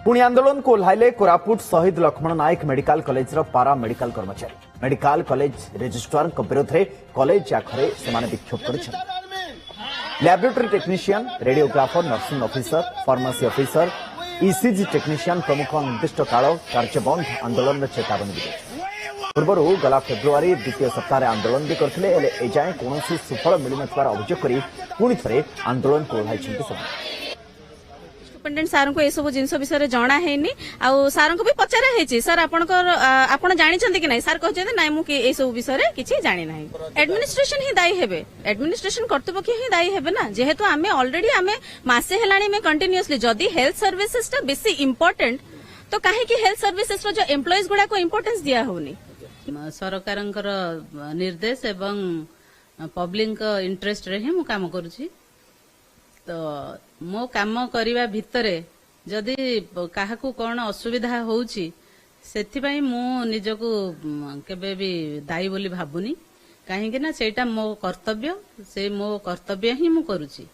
पुणी आंदोलन को ओह्लाइले कोरापुट शहीद लक्ष्मण नायक मेडिकल कॉलेज पारा मेडिकल कर्मचारी मेडिकल कॉलेज रजिस्ट्रार विरोध में कॉलेज आखरे विक्षोभ कर laboratory technician radiographer nursing officer pharmacy officer ECG technician प्रमुख निर्दिष्ट काल कार्य बंद आंदोलन में चेतावनी दी पूर्व गला फेब्रुआरी द्वितीय सप्ताह आंदोलन भी करते एजाए कौन सुफल मिल नथिबार अभियोग कर पुणी थे आंदोलन को ओह्लाई सुपरिटेडेंट सार को सब जिन विषय जना है सार को भी पचारा है सर आप जानते कि नहीं सार कहते ना मुझे सब विषय किसी जानी ना एडमिनिस्ट्रेशन ही दायी हेबे एडमिनिस्ट्रेशन कर्तृपक्ष ही दायी हेबे ना जेहेतु आमे ऑलरेडी आमे मासे हेलाणी में कंटिन्यूअसली जदि हेल्थ सर्विसेज टा बेसी इंपोर्टेंट तो काहे कि हेल्थ सर्विसेज रो जो एम्प्लॉइज गुडा को इंपोर्टेंस दिया होनी सरकारंकर निर्देश एवं पब्लिक इंटरेस्ट रे ही मु काम करूची तो मो काम करने भितर जदि काहाकू कौन असुविधा होउची सेथिबाई मु निजको केबे भी दायी बोली भाबुनी कहीं ना सेटा मो कर्तव्य से मो कर्तव्य ही मु करूची।